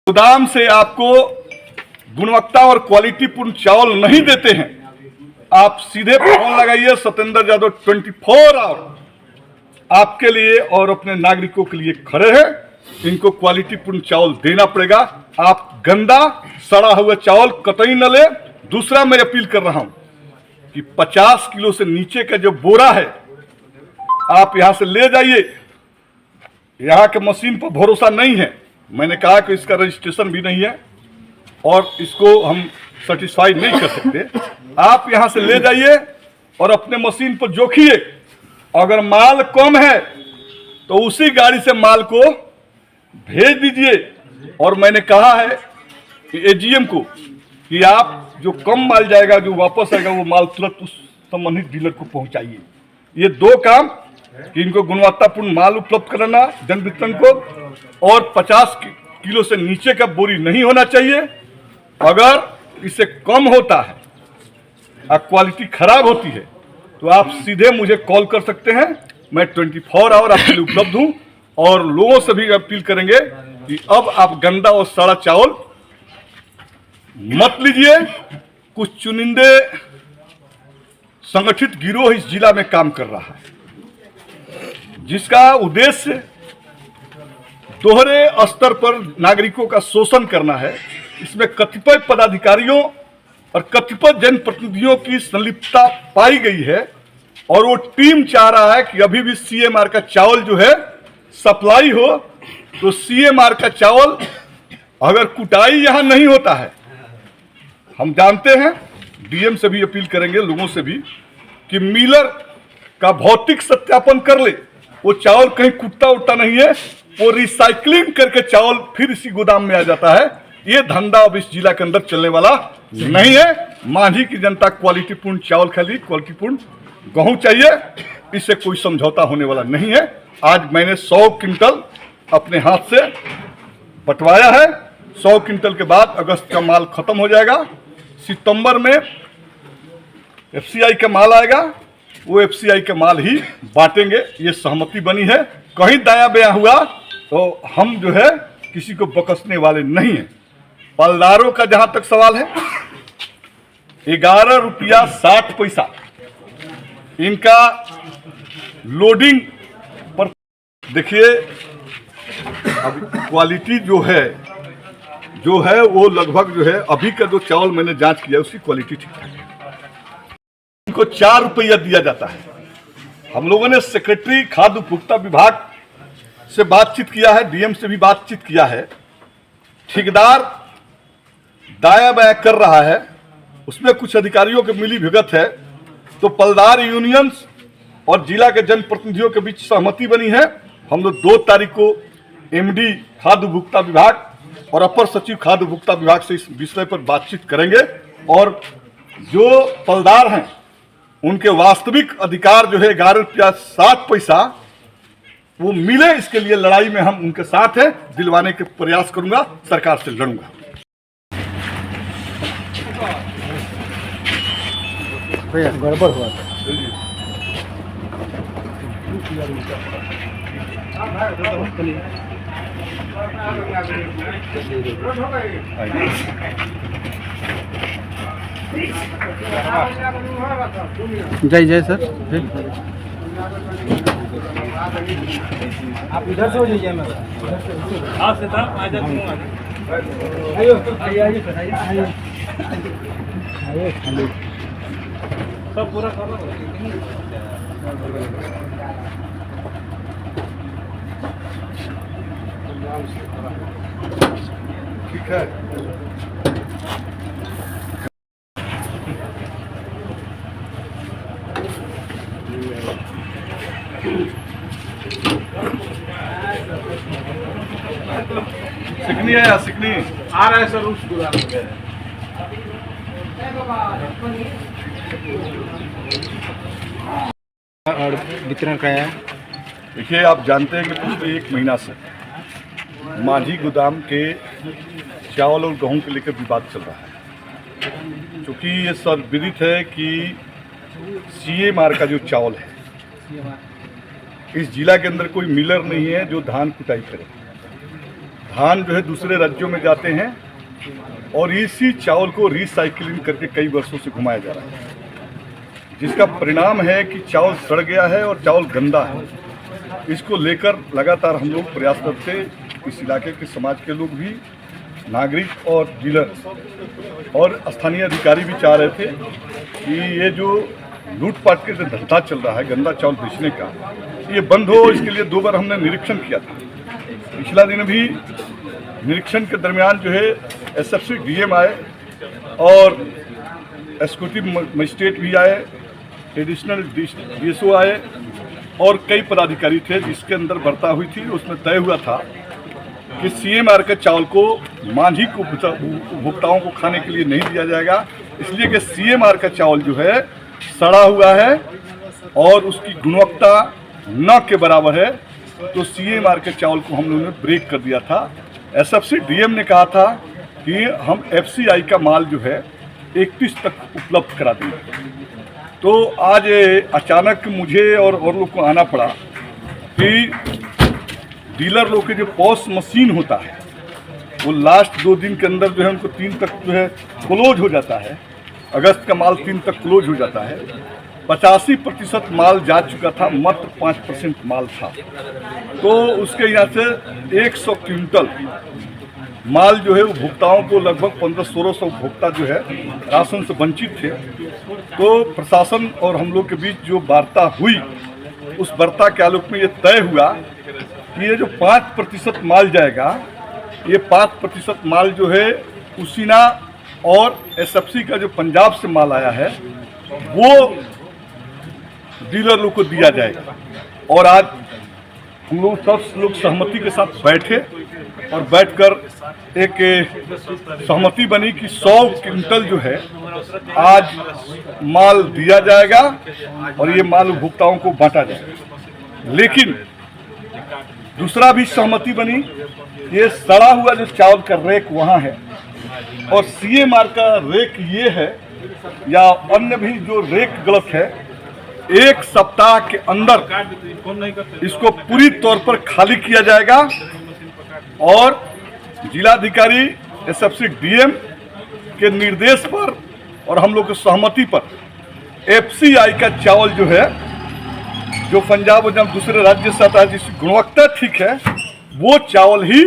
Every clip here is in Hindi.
गोदाम से आपको गुणवत्ता और क्वालिटी पूर्ण चावल नहीं देते हैं, आप सीधे फोन लगाइए सत्येंद्र यादव 24 आवर आपके लिए और अपने नागरिकों के लिए खड़े हैं। इनको क्वालिटी पूर्ण चावल देना पड़ेगा। आप गंदा सड़ा हुआ चावल कतई न ले। दूसरा मैं अपील कर रहा हूं कि 50 किलो से नीचे का जो बोरा है आप यहां से ले जाइए। यहां के मशीन पर भरोसा नहीं है। मैंने कहा कि इसका रजिस्ट्रेशन भी नहीं है और इसको हम सेटिस्फाई नहीं कर सकते। आप यहां से ले जाइए और अपने मशीन पर जोखिए। अगर माल कम है तो उसी गाड़ी से माल को भेज दीजिए। और मैंने कहा है कि एजीएम को कि आप जो कम माल जाएगा, जो वापस आएगा, वो माल तुरंत उस संबंधित डीलर को पहुंचाइए। ये दो काम कि इनको गुणवत्तापूर्ण माल उपलब्ध कराना जन वितरण को, और 50 किलो से नीचे का बोरी नहीं होना चाहिए। अगर इससे कम होता है और क्वालिटी खराब होती है तो आप सीधे मुझे कॉल कर सकते हैं। मैं 24 आवर आपके लिए उपलब्ध हूं। और लोगों से भी अपील करेंगे कि अब आप गंदा और सड़ा चावल मत लीजिए। कुछ चुनिंदे संगठित गिरोह इस जिला में काम कर रहा है, जिसका उद्देश्य दोहरे स्तर पर नागरिकों का शोषण करना है। इसमें कतिपय पदाधिकारियों और कतिपय जनप्रतिनिधियों की संलिप्तता पाई गई है और वो टीम चाह रहा है कि अभी भी सीएमआर का चावल जो है सप्लाई हो। तो सीएमआर का चावल अगर कुटाई यहां नहीं होता है, हम जानते हैं, डीएम से भी अपील करेंगे, लोगों से भी, कि मिलर का भौतिक सत्यापन कर ले। वो चावल कहीं कुटता उटता नहीं है, वो रिसाइकलिंग करके चावल फिर इसी गोदाम में आ जाता है। ये धंधा अब इस जिला के अंदर चलने वाला नहीं है। मांझी की जनता क्वालिटी पूर्ण चावल खाली, क्वालिटी पूर्ण गेहूं चाहिए। इससे कोई समझौता होने वाला नहीं है। आज मैंने 100 क्विंटल अपने हाथ से बंटवाया है। 100 क्विंटल के बाद अगस्त का माल खत्म हो जाएगा। सितंबर में एफसीआई का माल आएगा, वो एफसीआई का माल ही बांटेंगे। ये सहमति बनी है। कहीं दाया बया हुआ तो हम जो है किसी को बकसने वाले नहीं हैं। पलदारों का जहां तक सवाल है, 11 रुपया 60 पैसा इनका लोडिंग पर। देखिए, अब क्वालिटी जो है वो लगभग जो है अभी का जो चावल मैंने जांच किया उसकी क्वालिटी ठीक ठाक है। इनको 4 रुपया दिया जाता है। हम लोगों ने सेक्रेटरी खाद्य उपभोक्ता विभाग से बातचीत किया है, डीएम से भी बातचीत किया है। ठेकेदार दाया बाया कर रहा है, उसमें कुछ अधिकारियों के मिली भगत है। तो पलदार यूनियंस और जिला के जनप्रतिनिधियों के बीच सहमति बनी है। हम लोग 2 तारीख को एमडी खाद्य उपभोक्ता विभाग और अपर सचिव खाद्य उपभोक्ता विभाग से इस विषय पर बातचीत करेंगे और जो पलदार हैं उनके वास्तविक अधिकार जो है 11 रुपया 60 पैसा वो मिले, इसके लिए लड़ाई में हम उनके साथ हैं। दिलवाने के प्रयास करूंगा, सरकार से लड़ूंगा। गड़बड़ हुआ था। जय जय सर, आप इधर से हो जाइए। मैं आइए सब पूरा करना ठीक है। सिकनी है, सिकनी आ रहा है सर उस गोदाम में। और वितरण का है। देखिए, आप जानते हैं कि पिछले 1 महीना से मांझी गोदाम के चावल और गेहूं के लेकर विवाद चल रहा है। क्योंकि ये सर्वविदित है कि सीएमआर का जो चावल है, इस जिला के अंदर कोई मिलर नहीं है जो धान कुटाई करे। धान जो है दूसरे राज्यों में जाते हैं और इसी चावल को रिसाइकिलिंग करके कई वर्षों से घुमाया जा रहा है, जिसका परिणाम है कि चावल सड़ गया है और चावल गंदा है। इसको लेकर लगातार हम लोग प्रयासरत थे। इस इलाके के समाज के लोग भी, नागरिक और डीलर और स्थानीय अधिकारी भी चाह रहे थे कि ये जो लूटपाट के जो धंधा चल रहा है गंदा चावल बेचने का, ये बंद हो। इसके लिए 2 बार हमने निरीक्षण किया था। पिछला दिन भी निरीक्षण के दरमियान जो है एसएफसी डीएम आए और एग्जीक्यूटिव मजिस्ट्रेट भी आए, एडिशनल डीएसओ आए और कई पदाधिकारी थे। जिसके अंदर वार्ता हुई थी उसमें तय हुआ था कि सीएमआर के चावल को मांझी को उपभोक्ताओं को खाने के लिए नहीं दिया जाएगा, इसलिए कि सीएमआर का चावल जो है सड़ा हुआ है और उसकी गुणवत्ता न के बराबर है। तो सीएमआर के चावल को हम लोगों ने ब्रेक कर दिया था। एसएफसी डीएम ने कहा था कि हम एफसीआई का माल जो है 31 तक उपलब्ध करा देंगे। तो आज अचानक मुझे और लोग को आना पड़ा कि डीलर लोग के जो पॉस मशीन होता है वो लास्ट 2 दिन के अंदर जो है उनको 3 तक जो है क्लोज हो जाता है। अगस्त का माल 3 तक क्लोज हो जाता है। 85% माल जा चुका था, मात्र 5% माल था। तो उसके यहाँ से 100 क्विंटल माल जो है उपभोक्ताओं को लगभग 1500-1600 उपभोक्ता जो है राशन से वंचित थे। तो प्रशासन और हम लोग के बीच जो वार्ता हुई, उस वार्ता के आलोक में ये तय हुआ कि ये जो 5% माल जाएगा, ये 5% माल जो है उसीना और एसएफसी का जो पंजाब से माल आया है वो डीलर लोग को दिया जाएगा। और आज हम लोग सब लोग सहमति के साथ बैठे और बैठकर एक सहमति बनी कि 100 क्विंटल जो है आज माल दिया जाएगा और ये माल उपभोक्ताओं को बांटा जाएगा। लेकिन दूसरा भी सहमति बनी, ये सड़ा हुआ जो चावल का रेक वहाँ है और सीएमआर का रेक ये है या अन्य भी जो रेक गलत है, 1 सप्ताह के अंदर इसको पूरी तौर पर खाली किया जाएगा और जिलाधिकारी एसएफसी डीएम के निर्देश पर और हम लोग की सहमति पर एफसीआई का चावल जो है, जो पंजाब और जब दूसरे राज्य से आता है, जिसकी गुणवत्ता ठीक है, वो चावल ही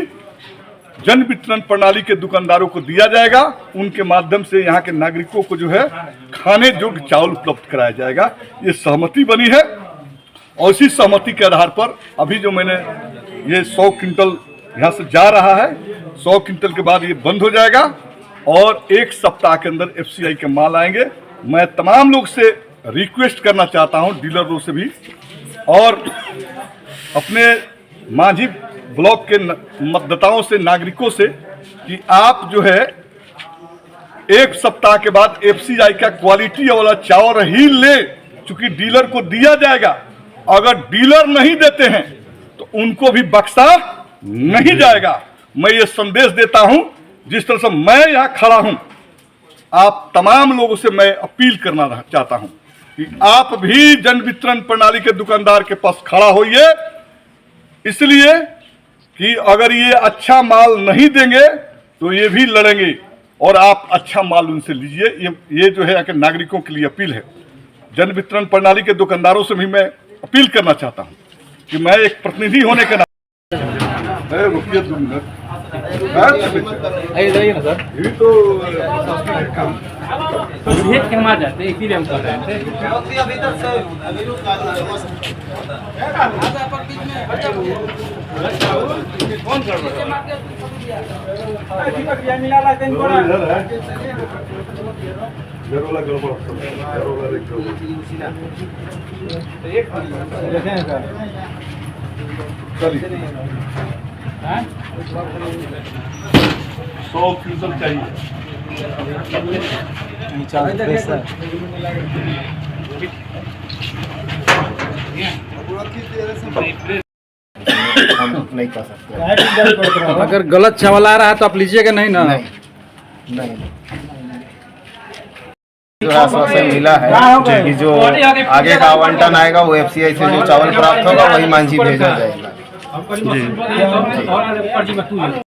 जन वितरण प्रणाली के दुकानदारों को दिया जाएगा। उनके माध्यम से यहाँ के नागरिकों को जो है खाने योग्य चावल उपलब्ध कराया जाएगा। ये सहमति बनी है और इसी सहमति के आधार पर अभी जो मैंने ये 100 क्विंटल यहाँ से जा रहा है, 100 क्विंटल के बाद ये बंद हो जाएगा और 1 सप्ताह के अंदर एफसीआई के माल आएंगे। मैं तमाम लोग से रिक्वेस्ट करना चाहता हूँ, डीलरों से भी और अपने मांझी ब्लॉक के मतदाताओं से, नागरिकों से कि आप जो है 1 सप्ताह के बाद एफसीआई का क्वालिटी वाला चावल ही ले, चूंकि डीलर को दिया जाएगा। अगर डीलर नहीं देते हैं तो उनको भी बख्शा नहीं जाएगा। मैं ये संदेश देता हूं, जिस तरह से मैं यहाँ खड़ा हूं, आप तमाम लोगों से मैं अपील करना चाहता हूं कि आप भी जन वितरण प्रणाली के दुकानदार के पास खड़ा होइए, इसलिए कि अगर ये अच्छा माल नहीं देंगे तो ये भी लड़ेंगे और आप अच्छा माल उनसे लीजिए। ये जो है यहाँ के नागरिकों के लिए अपील है। जन वितरण प्रणाली के दुकानदारों से भी मैं अपील करना चाहता हूँ कि मैं एक प्रतिनिधि होने के नाते जाइए ना सर, ये तो भेज के हम आ जाते हैं, इसीलिए हम कर रहे थे। कौन कर रहा है? हाँ? 100 क्विंटल चाहिए। हम नहीं कर सकते। अगर गलत चावल आ रहा है तो आप लीजिएगा नहीं ना? नहीं। जो आश्वासन मिला है कि जो आगे का आवंटन आएगा वो एफसीआई से जो चावल प्राप्त होगा वही मांझी भेजा जाएगा। जी।